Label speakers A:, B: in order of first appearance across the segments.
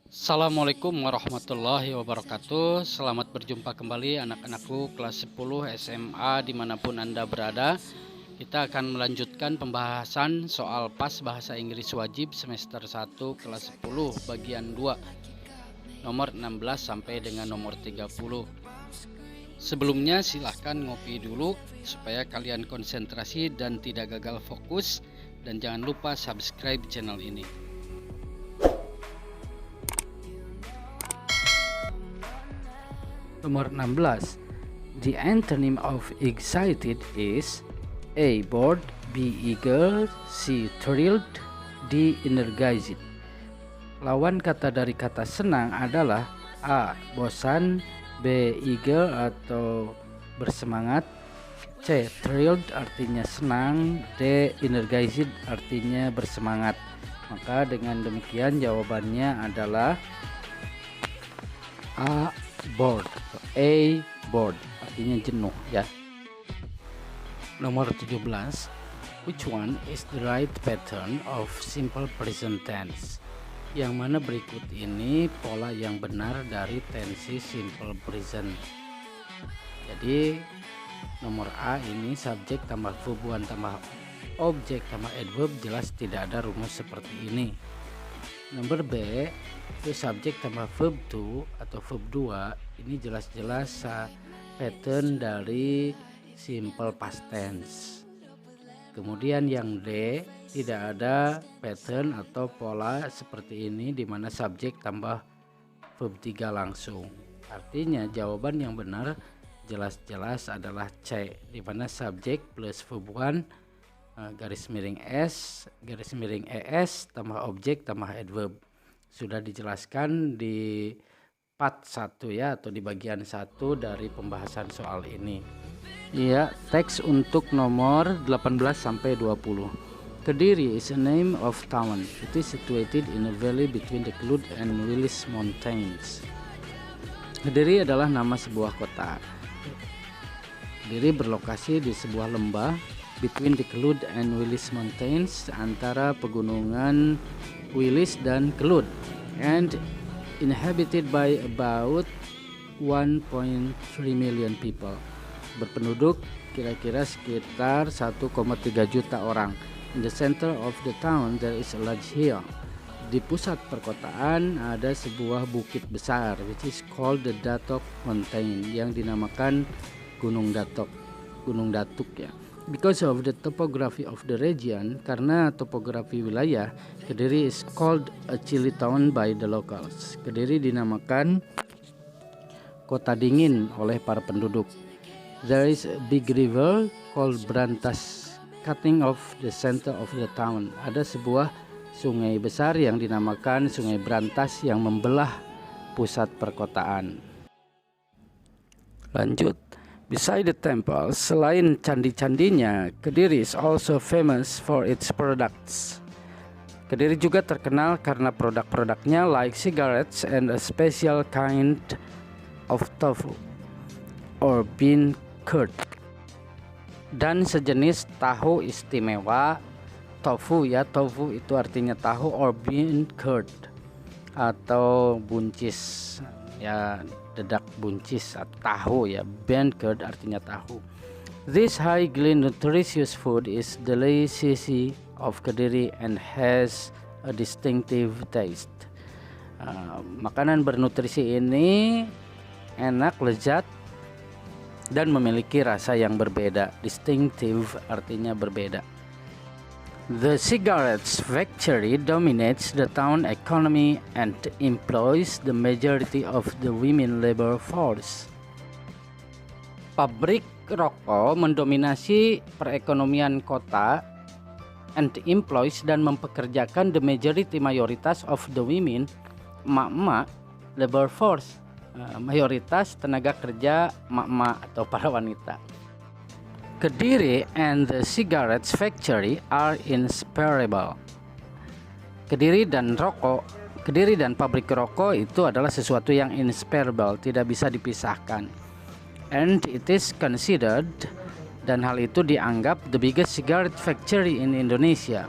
A: Assalamualaikum warahmatullahi wabarakatuh. Selamat berjumpa kembali anak-anakku kelas 10 SMA dimanapun Anda berada. Kita akan melanjutkan pembahasan soal PAS Bahasa Inggris Wajib semester 1 kelas 10 bagian 2 nomor 16 sampai dengan nomor 30. Sebelumnya silahkan ngopi dulu supaya kalian konsentrasi dan tidak gagal fokus, dan jangan lupa subscribe channel ini. Nomor 16. The antonym of excited is A. Bored, B. Eager, C. Thrilled, D. Energized. Lawan kata dari kata senang adalah A. Bosan, B. Eager atau bersemangat, C. Thrilled artinya senang, D. Energized artinya bersemangat. Maka dengan demikian jawabannya adalah A. Bored. A. Bored artinya jenuh ya. Nomor 17. Which one is the right pattern of simple present tense? Yang mana berikut ini pola yang benar dari tensi simple present. Jadi nomor A ini subjek tambah verb 1 tambah objek tambah adverb, jelas tidak ada rumus seperti ini. Nomor B itu subjek tambah verb 2 atau verb 2, ini jelas-jelas pattern dari simple past tense. Kemudian yang D tidak ada pattern atau pola seperti ini di mana subjek tambah verb 3 langsung. Artinya jawaban yang benar jelas-jelas adalah C, di mana subjek plus verb 1 garis miring S garis miring ES tambah objek tambah adverb. Sudah dijelaskan di part 1 ya, atau di bagian 1 dari pembahasan soal ini. Ya, teks untuk nomor 18 sampai 20. Kediri is a name of town. It is situated in a valley between the Kelut and Wilis Mountains. Kediri adalah nama sebuah kota. Kediri berlokasi di sebuah lembah between the Kelut and Wilis Mountains, antara pegunungan Wilis dan Kelut, and inhabited by about 1.3 million people. Berpenduduk kira-kira sekitar 1,3 juta orang. In the center of the town there is a large hill. Di pusat perkotaan ada sebuah bukit besar which is called the Datok Mountain, yang dinamakan Gunung Datok ya. Because of the topography of the region, karena topografi wilayah, Kediri is called a chilly town by the locals. Kediri dinamakan kota dingin oleh para penduduk. There is a big river called Brantas cutting off the center of the town. Ada sebuah sungai besar yang dinamakan Sungai Brantas yang membelah pusat perkotaan. Lanjut. Beside the temple, selain candi-candinya, Kediri is also famous for its products. Kediri juga terkenal karena produk-produknya like cigarettes and a special kind of tofu or bean curd, dan sejenis tahu istimewa. Tofu ya, tofu itu artinya tahu, or bean curd atau buncis ya, dedak buncis atau tahu ya. Bean curd artinya tahu. This highly nutritious food is delicacy of Kediri and has a distinctive taste. Makanan bernutrisi ini enak, lezat, dan memiliki rasa yang berbeda. Distinctive artinya berbeda. The cigarettes factory dominates the town economy and employs the majority of the women labor force. Pabrik rokok mendominasi perekonomian kota and employs, dan mempekerjakan the majority, mayoritas of the women, emak-emak, labor force, mayoritas tenaga kerja emak-emak atau para wanita. Kediri and the cigarettes factory are inseparable. Kediri dan pabrik rokok itu adalah sesuatu yang inseparable, tidak bisa dipisahkan. And it is considered, dan hal itu dianggap, the biggest cigarette factory in Indonesia,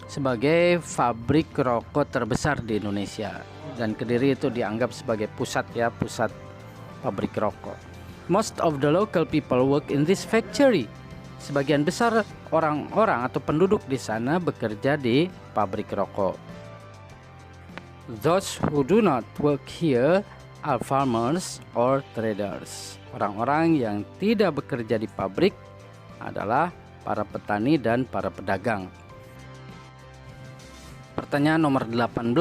A: sebagai pabrik rokok terbesar di Indonesia. dan Kediri itu dianggap sebagai pusat pabrik rokok. Most of the local people work in this factory. Sebagian besar orang-orang atau penduduk di sana bekerja di pabrik rokok. Those who do not work here are farmers or traders. Orang-orang yang tidak bekerja di pabrik adalah para petani dan para pedagang. Pertanyaan nomor 18,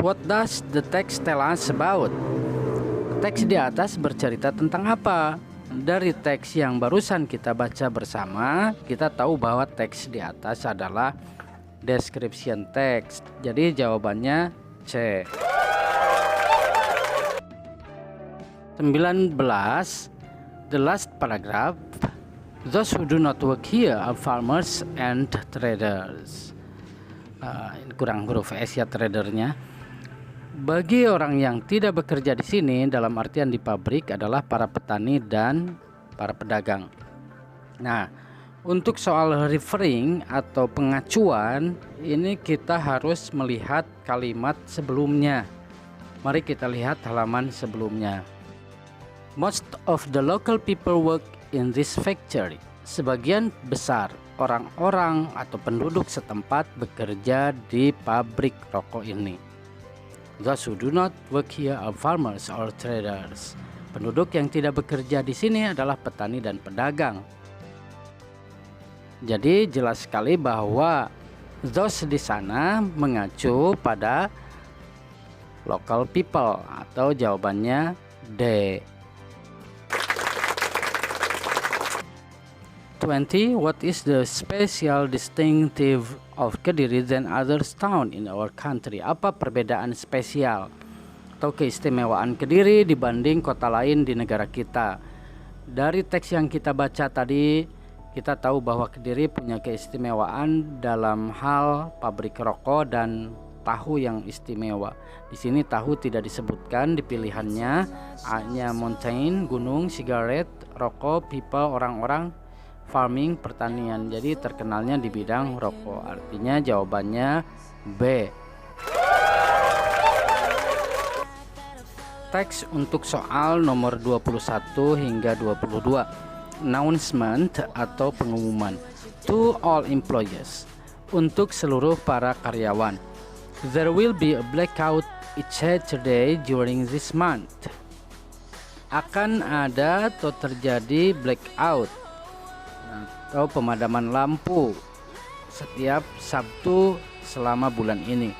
A: what does the text tell us about? Teks di atas bercerita tentang apa? Dari teks yang barusan kita baca bersama, kita tahu bahwa teks di atas adalah description text. Jadi jawabannya C. 19. The last paragraph. Those who do not work here are farmers and traders. Ini kurang huruf S ya tradernya. Bagi orang yang tidak bekerja di sini dalam artian di pabrik adalah para petani dan para pedagang. Nah, untuk soal referring atau pengacuan ini kita harus melihat kalimat sebelumnya. Mari kita lihat halaman sebelumnya. Most of the local people work in this factory. Sebagian besar orang-orang atau penduduk setempat bekerja di pabrik rokok ini. Those who do not work here are farmers or traders. Penduduk yang tidak bekerja di sini adalah petani dan pedagang. Jadi jelas sekali bahwa those di sana mengacu pada local people atau jawabannya D. 20. What is the special distinctive of Kediri than other town in our country? Apa perbedaan spesial atau keistimewaan Kediri dibanding kota lain di negara kita? Dari teks yang kita baca tadi, kita tahu bahwa Kediri punya keistimewaan dalam hal pabrik rokok dan tahu yang istimewa. Di sini tahu tidak disebutkan di pilihannya. A-nya mountain, gunung, cigarette, rokok, people, orang-orang, farming, pertanian. Jadi terkenalnya di bidang rokok. Artinya jawabannya B. Teks untuk soal nomor 21 hingga 22. Announcement atau pengumuman. To all employees. Untuk seluruh para karyawan. There will be a blackout each Saturday during this month. Akan ada atau terjadi blackout atau pemadaman lampu setiap Sabtu selama bulan ini.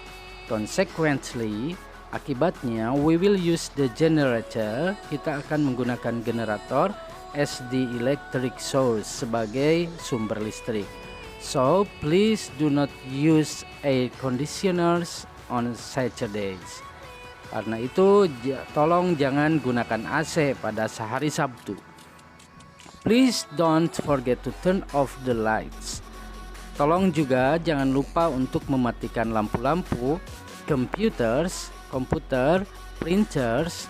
A: Consequently, akibatnya we will use the generator. Kita akan menggunakan generator as the electric source sebagai sumber listrik. So please do not use air conditioners on Saturdays. Karena itu tolong jangan gunakan AC pada hari Sabtu. Please don't forget to turn off the lights. Tolong juga jangan lupa untuk mematikan lampu-lampu, komputer, printers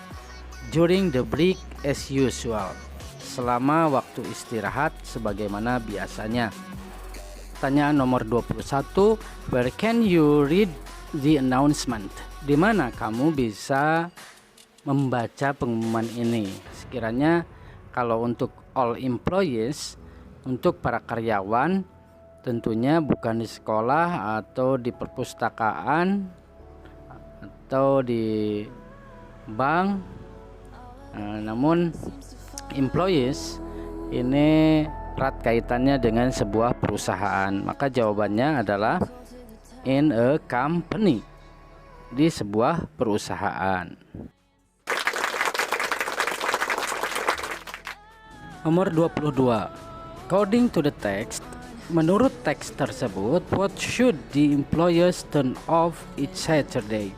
A: during the break as usual. Selama waktu istirahat sebagaimana biasanya. Pertanyaan nomor 21, where can you read the announcement? Di mana kamu bisa membaca pengumuman ini? Sekiranya kalau untuk all employees, untuk para karyawan, tentunya bukan di sekolah atau di perpustakaan atau di bank, namun employees ini erat kaitannya dengan sebuah perusahaan. Maka jawabannya adalah in a company, di sebuah perusahaan. Nomor 22. According to the text, menurut teks tersebut, what should the employers turn off each Saturday?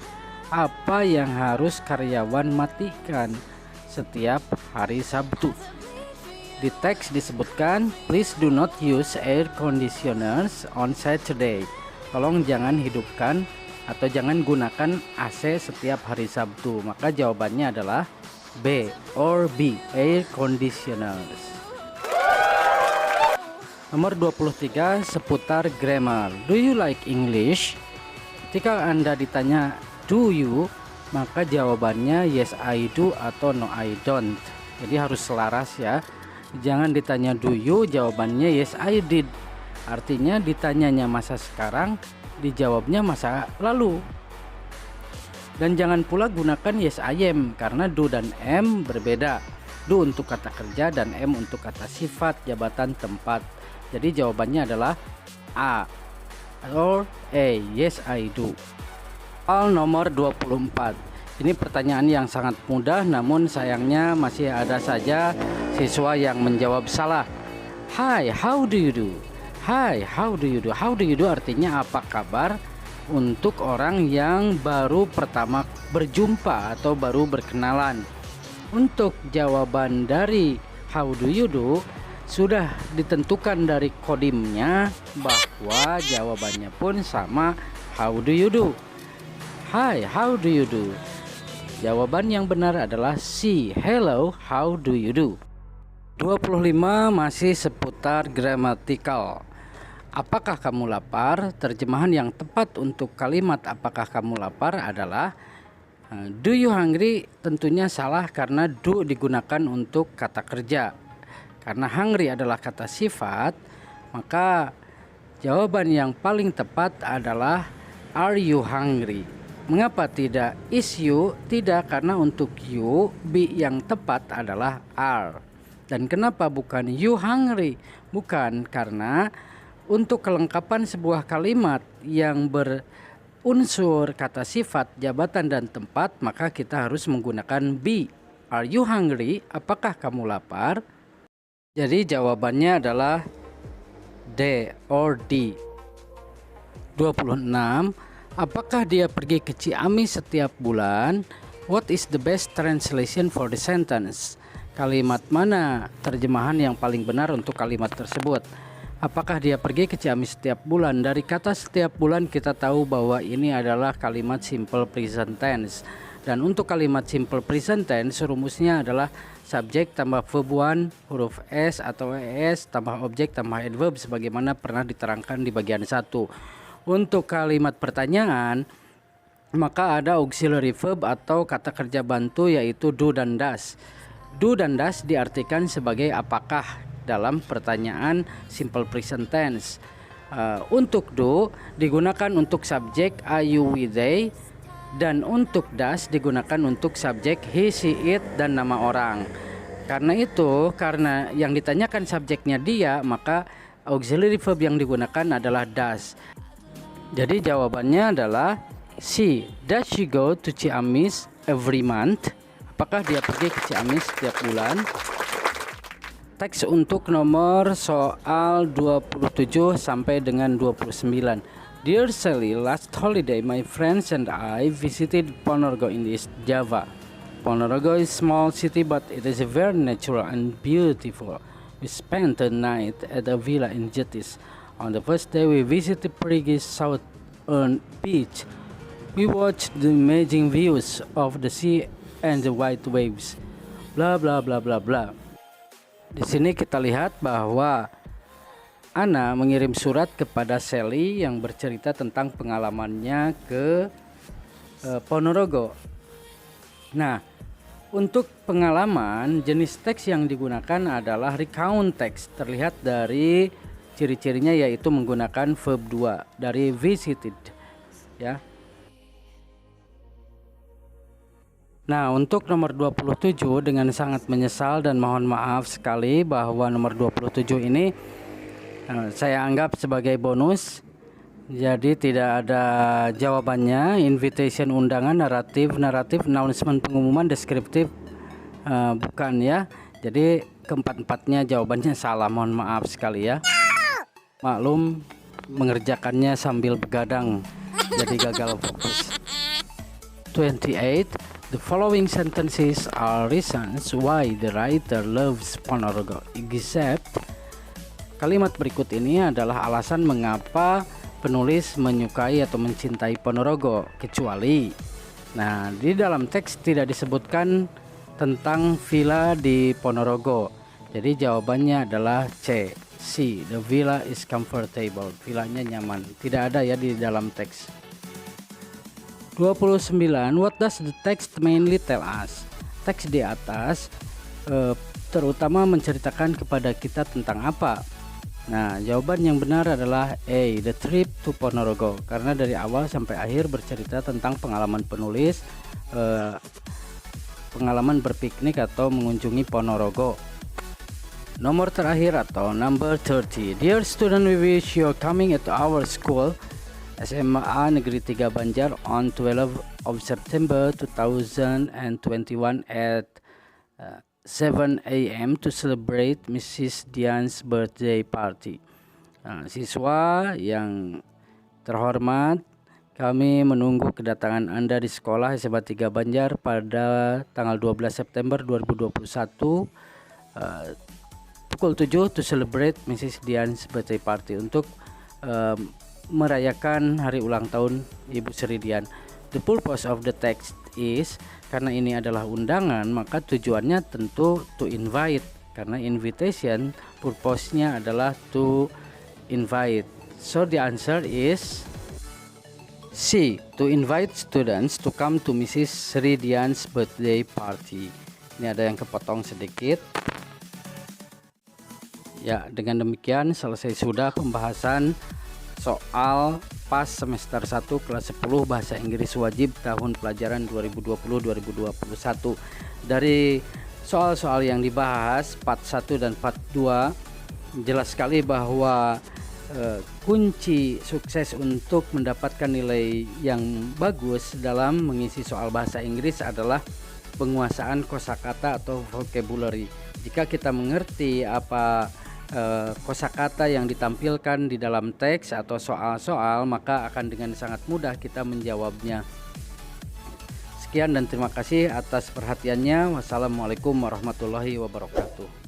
A: Apa yang harus karyawan matikan setiap hari Sabtu? Di teks disebutkan, please do not use air conditioners on Saturday. Tolong jangan hidupkan atau jangan gunakan AC setiap hari Sabtu. Maka jawabannya adalah B or B, air conditioners. Nomor 23, seputar grammar. Do you like English? Ketika Anda ditanya do you, maka jawabannya yes I do atau no I don't. Jadi harus selaras ya. Jangan ditanya do you, jawabannya yes I did. Artinya ditanyanya masa sekarang, dijawabnya masa lalu. Dan jangan pula gunakan yes I am, karena do dan am berbeda. Do untuk kata kerja dan am untuk kata sifat, jabatan, tempat. Jadi jawabannya adalah A or A, yes I do. Soal nomor 24. Ini pertanyaan yang sangat mudah, namun sayangnya masih ada saja siswa yang menjawab salah. Hi, how do you do? Hi, how do you do? How do you do artinya apa kabar untuk orang yang baru pertama berjumpa atau baru berkenalan. Untuk jawaban dari how do you do sudah ditentukan dari kodimnya bahwa jawabannya pun sama how do you do. Hi, how do you do? Jawaban yang benar adalah C. Hello, how do you do? 25 masih seputar gramatikal. Apakah kamu lapar? Terjemahan yang tepat untuk kalimat apakah kamu lapar adalah do you hungry? Tentunya salah karena do digunakan untuk kata kerja. Karena hungry adalah kata sifat, maka jawaban yang paling tepat adalah are you hungry? Mengapa tidak is you? Tidak, karena untuk you be yang tepat adalah are. Dan kenapa bukan you hungry? Bukan, karena untuk kelengkapan sebuah kalimat yang berunsur kata sifat, jabatan, dan tempat, maka kita harus menggunakan be. Are you hungry? Apakah kamu lapar? Jadi jawabannya adalah D or D. 26. Apakah dia pergi ke Ciamis setiap bulan? What is the best translation for the sentence? Kalimat mana terjemahan yang paling benar untuk kalimat tersebut? Apakah dia pergi ke Ciamis setiap bulan? Dari kata setiap bulan kita tahu bahwa ini adalah kalimat simple present tense. Dan untuk kalimat simple present tense rumusnya adalah subjek tambah verb 1, huruf S atau ES tambah objek tambah adverb sebagaimana pernah diterangkan di bagian 1. Untuk kalimat pertanyaan, maka ada auxiliary verb atau kata kerja bantu yaitu do dan does. Do dan does diartikan sebagai apakah dalam pertanyaan simple present tense. Untuk do digunakan untuk subjek I, you, we, they, dan untuk does digunakan untuk subjek he, she, it, dan nama orang. Karena itu, karena yang ditanyakan subjeknya dia, maka auxiliary verb yang digunakan adalah does. Jadi jawabannya adalah C. Does she go to Ciamis every month? Apakah dia pergi ke Ciamis setiap bulan? Teks untuk nomor soal 27 sampai dengan 29. Dear Sally, last holiday my friends and I visited Ponorogo in East Java. Ponorogo is a small city but it is very natural and beautiful. We spent the night at a villa in Jetis. On the first day we visited Perigis Southern Beach. We watched the amazing views of the sea and the white waves. Bla bla bla bla bla. Di sini kita lihat bahwa Ana mengirim surat kepada Sally yang bercerita tentang pengalamannya ke Ponorogo. Nah, untuk pengalaman jenis teks yang digunakan adalah recount text. Terlihat dari ciri-cirinya yaitu menggunakan verb 2 dari visited ya. Nah, untuk nomor 27 dengan sangat menyesal dan mohon maaf sekali bahwa nomor 27 ini saya anggap sebagai bonus. Jadi tidak ada jawabannya, invitation undangan, naratif, announcement pengumuman, deskriptif bukan ya. Jadi keempat-empatnya jawabannya salah, mohon maaf sekali ya. Maklum mengerjakannya sambil begadang jadi gagal fokus. 28. The following sentences are reasons why the writer loves Ponorogo except. Kalimat berikut ini adalah alasan mengapa penulis menyukai atau mencintai Ponorogo kecuali. Nah, di dalam teks tidak disebutkan tentang villa di Ponorogo. Jadi jawabannya adalah C. The villa is comfortable. Villanya nyaman. Tidak ada ya di dalam teks. 29. What does the text mainly tell us? Teks di atas terutama menceritakan kepada kita tentang apa? Nah, jawaban yang benar adalah A, the trip to Ponorogo, karena dari awal sampai akhir bercerita tentang pengalaman penulis, pengalaman berpiknik atau mengunjungi Ponorogo. Nomor terakhir atau number 30. Dear student, we wish you are coming at our school SMA Negeri 3 Banjar on 12 of September 2021 at 7 a.m. to celebrate Mrs. Dian's birthday party. Nah, siswa yang terhormat, kami menunggu kedatangan Anda di sekolah SMA 3 Banjar pada tanggal 12 September 2021 pukul 7 to celebrate Mrs. Dian's birthday party, untuk merayakan hari ulang tahun Ibu Sri Dian. The purpose of the text is, karena ini adalah undangan, maka tujuannya tentu to invite, karena invitation purpose-nya adalah to invite. So the answer is C, to invite students to come to Mrs. Sri Dian's birthday party. Ini ada yang kepotong sedikit. Ya, dengan demikian selesai sudah pembahasan soal PAS semester 1 kelas 10 bahasa Inggris wajib tahun pelajaran 2020-2021. Dari soal-soal yang dibahas part 1 dan part 2, jelas sekali bahwa kunci sukses untuk mendapatkan nilai yang bagus dalam mengisi soal bahasa Inggris adalah penguasaan kosakata atau vocabulary. Jika kita mengerti apa kosakata yang ditampilkan di dalam teks atau soal-soal, maka akan dengan sangat mudah kita menjawabnya. Sekian dan terima kasih atas perhatiannya. Wassalamualaikum warahmatullahi wabarakatuh.